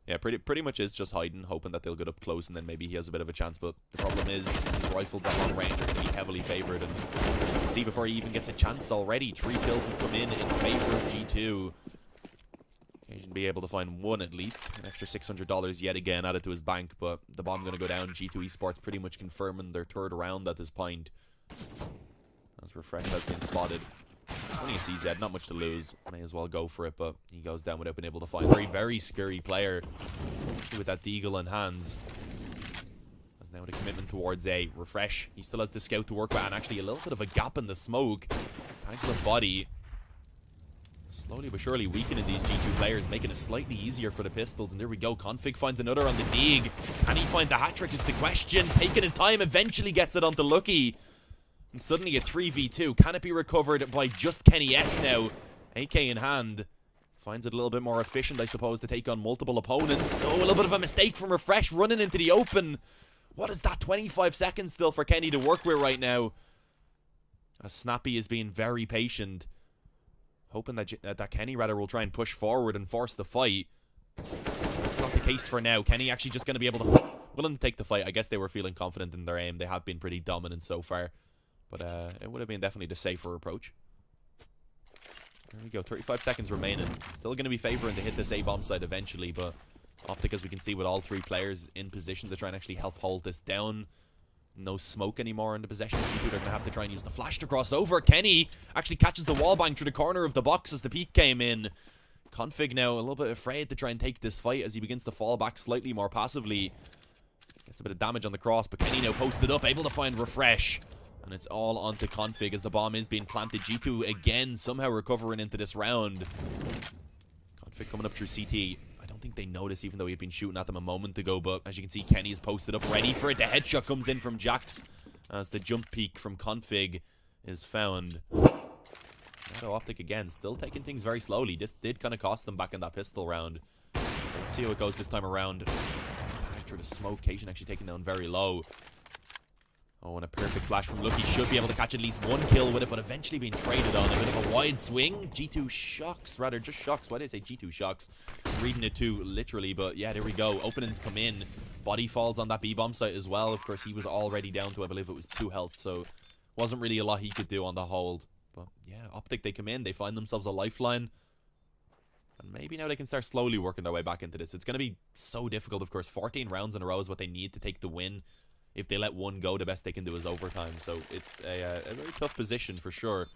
Yeah, pretty much is just hiding, hoping that they'll get up close and then maybe he has a bit of a chance. But the problem is his rifles at long range are going to be heavily favored. And you can see before he even gets a chance already, 3 kills have come in favor of G2. Asian be able to find one at least. An extra $600 yet again added to his bank. But the bomb going to go down. G2 Esports pretty much confirming their 3rd round at this point. As Refresh has been spotted. It's only a CZ, not much to lose. May as well go for it, but he goes down without being able to find. Very scary player with that deagle in hands. There's now the commitment towards a Refresh. He still has the scout to work with, and actually a little bit of a gap in the smoke. Tags up body. Slowly but surely weakening these G2 players, making it slightly easier for the pistols. And there we go. Config finds another on the dig. Can he find the hat trick is the question. Taking his time, eventually gets it onto Lucky. And suddenly a 3v2. Can it be recovered by just Kenny S now? AK in hand. Finds it a little bit more efficient, I suppose, to take on multiple opponents. Oh, a little bit of a mistake from Refresh running into the open. What is that? 25 seconds still for Kenny to work with right now. As Snappy is being very patient. Hoping that Kenny, rather, will try and push forward and force the fight. That's not the case for now. Kenny actually just going to be able to... willing to take the fight. I guess they were feeling confident in their aim. They have been pretty dominant so far. But it would have been definitely the safer approach. There we go. 35 seconds remaining. Still going to be favoring to hit this A bomb site eventually. But Optic, as we can see, with all 3 players in position to try and actually help hold this down. No smoke anymore in the possession of G2. They're going to have to try and use the flash to cross over. Kenny actually catches the wall bang through the corner of the box as the peek came in. Config now a little bit afraid to try and take this fight as he begins to fall back slightly more passively. Gets a bit of damage on the cross, but Kenny now posted up, able to find Refresh. And it's all onto Config as the bomb is being planted. G2 again somehow recovering into this round. Config coming up through CT. I don't think they notice, even though he had been shooting at them a moment ago. But as you can see, Kenny is posted up, ready for it. The headshot comes in from Jax as the jump peek from Config is found. Now Optic again, still taking things very slowly. This did kind of cost them back in that pistol round. So let's see how it goes this time around. Through the smoke, Cajun actually taken down very low. Oh, and a perfect flash from Lucky. Should be able to catch at least 1 kill with it, but eventually being traded on. A bit of a wide swing. G2 shocks, rather, just shocks. Why did I say G2 shocks? Reading it too, literally, but yeah, there we go. Openings come in. Body falls on that B-bomb site as well. Of course, he was already down to, I believe it was 2 health, so wasn't really a lot he could do on the hold. But yeah, Optic, they come in. They find themselves a lifeline. And maybe now they can start slowly working their way back into this. It's going to be so difficult, of course. 14 rounds in a row is what they need to take the win. If they let one go, the best they can do is overtime. So it's a very tough position for sure.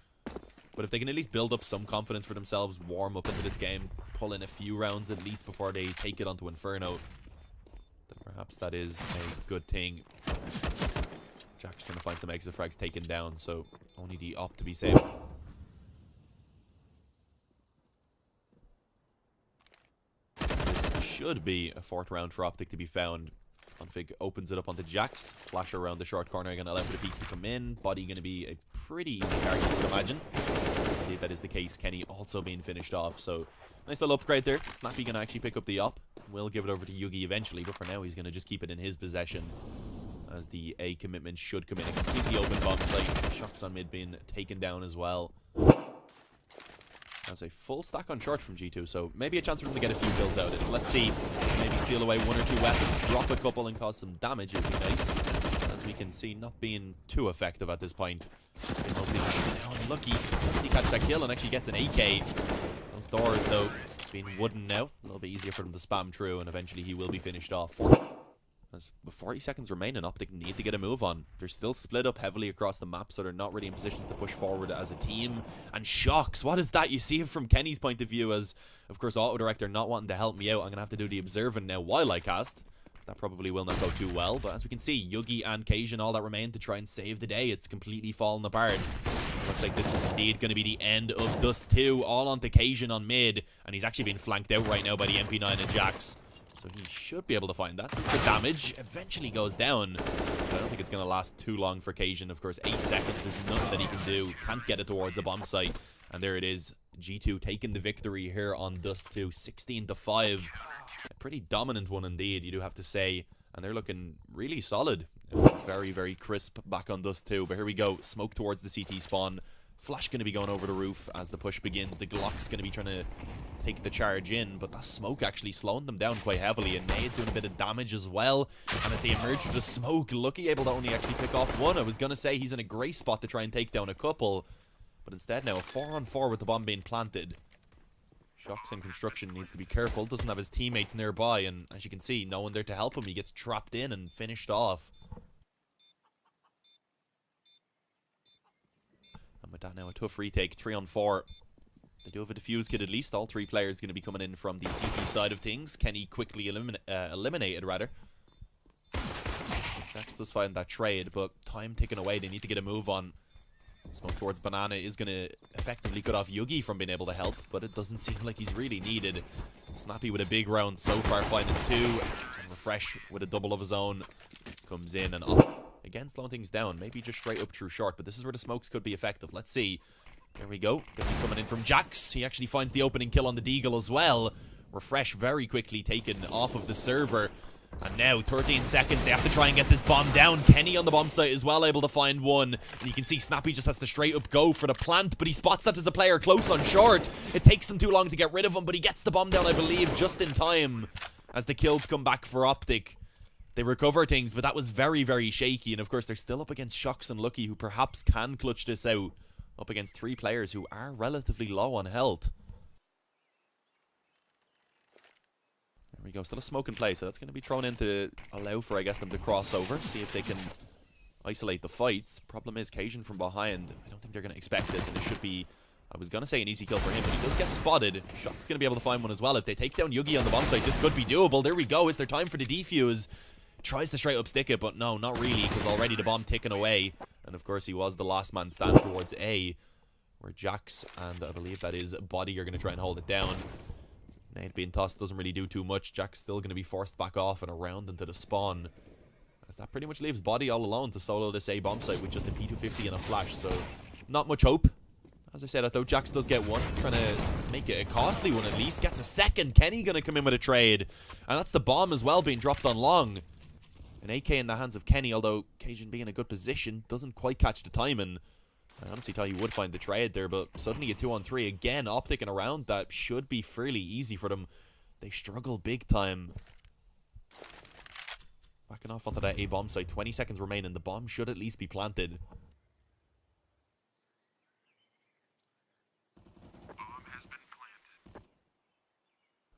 But if they can at least build up some confidence for themselves, warm up into this game, pull in a few rounds at least before they take it onto Inferno, then perhaps that is a good thing. Jack's trying to find some exit frags taken down, so only the op to be saved. This should be a 4th round for Optic to be found. Config opens it up onto Jax. Flash around the short corner, going to allow for the peek to come in. Body going to be a pretty easy target, I would imagine. Indeed, that is the case. Kenny also being finished off. So, nice little upgrade there. Snappy going to actually pick up the op. We'll give it over to Yugi eventually, but for now, he's going to just keep it in his possession. As the A commitment should come in. A completely open bomb site. Shocks on mid being taken down as well. That's a full stack on short from G2, so maybe a chance for them to get a few kills out of this. Let's see. Maybe steal away 1 or 2 weapons, drop a couple and cause some damage. It would be nice. As we can see, not being too effective at this point. Mostly just shooting down. Lucky. Does he catch that kill and actually gets an AK? Those doors, though, being wooden now. A little bit easier for them to spam through, and eventually he will be finished off. With 40 seconds remaining, Optic need to get a move on. They're still split up heavily across the map, so they're not really in positions to push forward as a team. And shocks, what is that? You see it from Kenny's point of view as, of course, Auto Director not wanting to help me out. I'm going to have to do the observing now while I cast. That probably will not go too well, but as we can see, Yugi and Cajun, all that remain to try and save the day. It's completely fallen apart. Looks like this is indeed going to be the end of Dust 2, all onto Cajun on mid, and he's actually being flanked out right now by the MP9 and Jax. So he should be able to find that. The damage eventually goes down. But I don't think it's going to last too long for Cajun. Of course, 8 seconds. There's nothing that he can do. Can't get it towards a bomb site. And there it is. G2 taking the victory here on Dust 2. 16-5. A pretty dominant one indeed, you do have to say. And they're looking really solid. Very, very crisp back on Dust 2. But here we go. Smoke towards the CT spawn. Flash going to be going over the roof as the push begins. The Glock's going to be trying to take the charge in, but that smoke actually slowing them down quite heavily, and Nade doing a bit of damage as well. And as they emerge from the smoke, Lucky able to only actually pick off one. I was going to say he's in a great spot to try and take down a couple, but instead now a 4-on-4 with the bomb being planted. Shox in construction needs to be careful, doesn't have his teammates nearby, and as you can see, no one there to help him. He gets trapped in and finished off. And with that now, a tough retake, 3-on-4. They do have a defuse kit at least. All three players going to be coming in from the CT side of things. Kenny quickly eliminated, rather. Jax does find that trade, but time ticking away. They need to get a move on. Smoke towards Banana is going to effectively cut off Yugi from being able to help, but it doesn't seem like he's really needed. Snappy with a big round so far, finding 2. And Refresh with a double of his own comes in and up. Again, slowing things down. Maybe just straight up through short, but this is where the smokes could be effective. Let's see. There we go. Gonna be coming in from Jax. He actually finds the opening kill on the Deagle as well. Refresh very quickly taken off of the server. And now, 13 seconds, they have to try and get this bomb down. Kenny on the bomb site is well able to find one. And you can see Snappy just has to straight up go for the plant, but he spots that there's a player close on short. It takes them too long to get rid of him, but he gets the bomb down, I believe, just in time as the kills come back for Optic. They recover things, but that was very, very shaky. And of course, they're still up against Shox and Lucky, who perhaps can clutch this out. Up against 3 players who are relatively low on health. There we go, still a smoke in play, so that's going to be thrown in to allow for, I guess, them to cross over, see if they can isolate the fights. Problem is, Cajun from behind, I don't think they're going to expect this, and it should be, I was going to say an easy kill for him, but he does get spotted. Shock's going to be able to find one as well. If they take down Yugi on the bomb site, this could be doable. There we go, is there time for the defuse? Tries to straight up stick it, but no, not really, because already the bomb ticking away. And of course, he was the last man stand towards A, where Jax and I believe that is Body are going to try and hold it down. Nade being tossed doesn't really do too much. Jack's still going to be forced back off and around into the spawn. As that pretty much leaves Body all alone to solo this A bomb site with just a P250 and a flash. So, not much hope. As I said, though, Jax does get one. Trying to make it a costly one at least. Gets a second. Kenny going to come in with a trade. And that's the bomb as well being dropped on long. An AK in the hands of Kenny, although Cajun being in a good position, doesn't quite catch the timing. I honestly thought he would find the trade there, but suddenly a 2-on-3 again, Optic and around. That should be fairly easy for them. They struggle big time. Backing off onto that A bomb site. 20 seconds remaining. The bomb should at least be planted.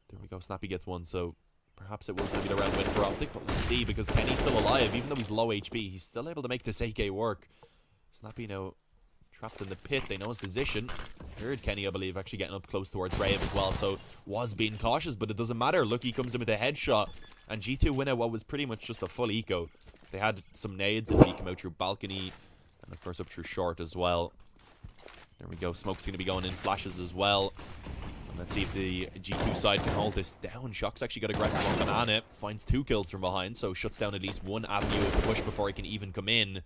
There we go. Snappy gets one, so perhaps it was going to be the round win for Optic, but let's see, because Kenny's still alive. Even though he's low HP, he's still able to make this AK work. Snappy now trapped in the pit. They know his position. Heard Kenny, I believe, actually getting up close towards Rave as well, so was being cautious, but it doesn't matter. Lucky comes in with a headshot, and G2 win out what was pretty much just a full eco. They had some nades, and he came out through balcony, and of course up through short as well. There we go. Smoke's going to be going in, flashes as well. And let's see if the G2 side can hold this down. Shock's actually got aggressive on Banana. Finds 2 kills from behind, so shuts down at least one avenue of the push before he can even come in.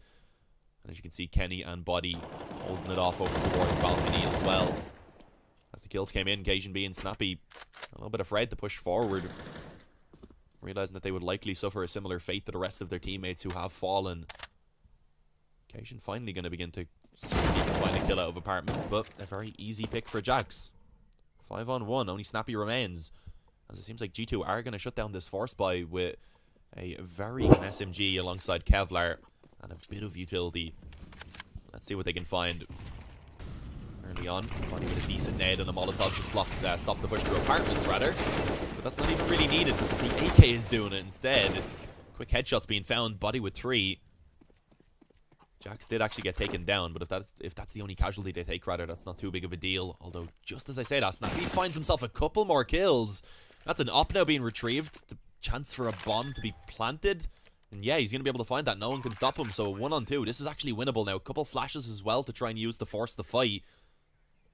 And as you can see, Kenny and Body holding it off over towards balcony as well. As the kills came in, Cajun being Snappy a little bit afraid to push forward, realizing that they would likely suffer a similar fate to the rest of their teammates who have fallen. Cajun finally going to begin to see if he can find a kill out of apartments, but a very easy pick for Jax. 5-on-1, only Snappy remains. As it seems like G2 are going to shut down this force buy with a very good SMG alongside Kevlar and a bit of utility. Let's see what they can find early on. Body with a decent nade and a Molotov to stop the push through apartments, rather. But that's not even really needed because the AK is doing it instead. Quick headshots being found. Body with 3. Jax did actually get taken down, but if that's the only casualty they take, rather, that's not too big of a deal. Although, just as I say that, Snappy finds himself a couple more kills. That's an op now being retrieved. The chance for a bomb to be planted. And yeah, he's going to be able to find that. No one can stop him. So 1-on-2. This is actually winnable now. A couple flashes as well to try and use to force the fight.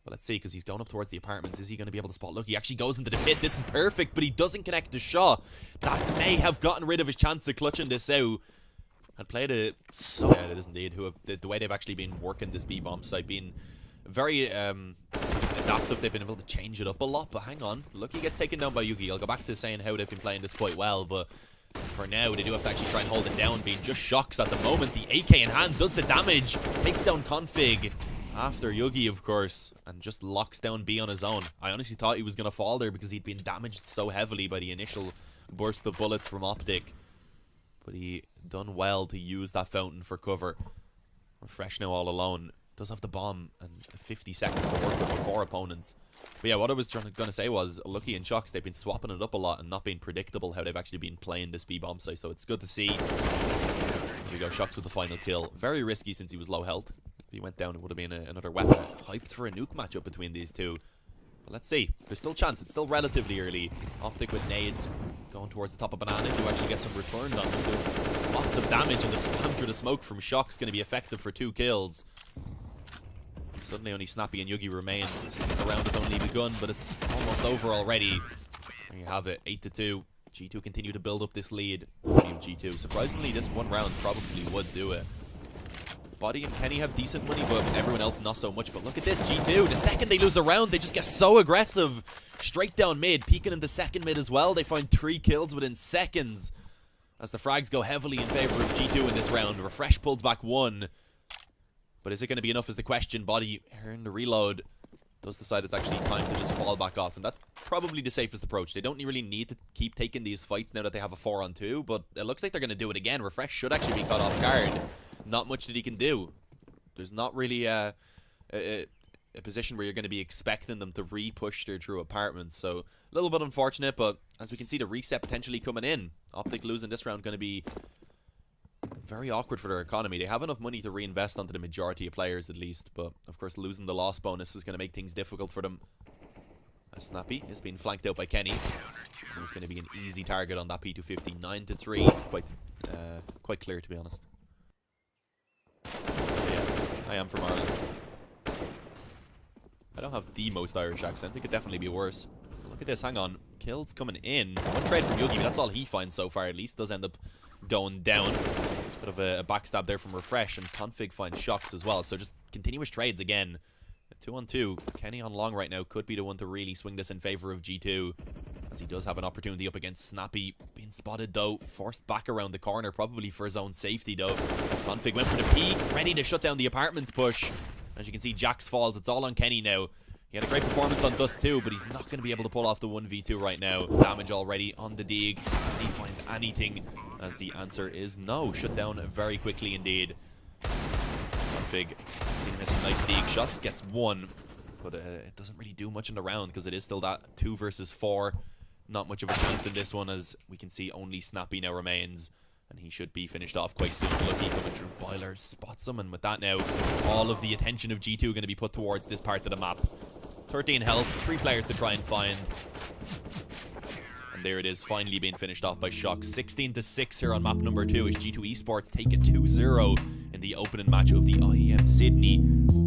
But let's see, because he's going up towards the apartments. Is he going to be able to spot? Look, he actually goes into the pit. This is perfect, but he doesn't connect the shot. That may have gotten rid of his chance of clutching this out. And played it so... Yeah, it is indeed. The way they've actually been working this B-bomb site, being very adaptive. They've been able to change it up a lot. But hang on. Lucky gets taken down by Yugi. I'll go back to saying how they've been playing this quite well, but for now, they do have to actually try and hold it down, being just Shox at the moment. The AK in hand does the damage. Takes down Config. after Yugi, of course, and just locks down B on his own. I honestly thought he was going to fall there because he'd been damaged so heavily by the initial burst of bullets from Optic. But he done well to use that fountain for cover. Refresh now all alone. Does have the bomb and 50 seconds to work with 4 opponents. But yeah, what I was going to say was, Lucky and Shocks, they've been swapping it up a lot and not being predictable how they've actually been playing this B bomb site. So it's good to see. Here we go, Shocks with the final kill. Very risky since he was low health. If he went down, it would have been another weapon. Hyped for a nuke matchup between these two. But let's see. There's still a chance. It's still relatively early. Optic with nades going towards the top of Banana to actually get some return on them. Lots of damage, and the spam through the smoke from Shock's going to be effective for 2 kills. Suddenly only Snappy and Yugi remain since the round has only begun, but it's almost over already. There you have it, 8-2. G2 continue to build up this lead. Team G2. Surprisingly, this one round probably would do it. Body and Kenny have decent money, but everyone else not so much. But look at this, G2. The second they lose a round, they just get so aggressive. Straight down mid, peeking in the second mid as well. They find 3 kills within seconds. As the frags go heavily in favor of G2 in this round. Refresh pulls back 1. But is it going to be enough is the question. Body, here in the reload, does decide it's actually time to just fall back off. And that's probably the safest approach. They don't really need to keep taking these fights now that they have a 4-on-2. But it looks like they're going to do it again. Refresh should actually be caught off guard. Not much that he can do. There's not really a position where you're going to be expecting them to re-push through apartments. So a little bit unfortunate, but as we can see, the reset potentially coming in. Optic losing this round going to be very awkward for their economy. They have enough money to reinvest onto the majority of players at least, but of course losing the loss bonus is going to make things difficult for them. Snappy is being flanked out by Kenny. He's going to be an easy target on that P250. 9-3 is quite clear, to be honest. Yeah, I am from Ireland. I don't have the most Irish accent. It could definitely be worse. Look at this, hang on. Kills coming in. One trade from Yugi, but that's all he finds so far at least. Does end up going down. Bit of a backstab there from Refresh, and Config finds Shocks as well. So just continuous trades again. 2-on-2. Kenny on long right now could be the one to really swing this in favor of G2. As he does have an opportunity up against Snappy. Being spotted though. Forced back around the corner, probably for his own safety though. As Config went for the peek, ready to shut down the apartments push. As you can see, Jax falls. It's all on Kenny now. He had a great performance on Dust too, but he's not going to be able to pull off the 1v2 right now. Damage already on the dig. Can he find anything? As the answer is no. Shut down very quickly indeed. Config, seen him miss some nice dig shots. Gets 1. But it doesn't really do much in the round because it is still that 2 versus 4. Not much of a chance in this one, as we can see only Snappy now remains. And he should be finished off quite soon. Lucky coming through. Boiler spots him, and with that now, all of the attention of G2 going to be put towards this part of the map. 13 health, 3 players to try and find. And there it is, finally being finished off by Shock. 16-6 here on map number 2 as G2 Esports take it 2-0 in the opening match of the IEM Sydney.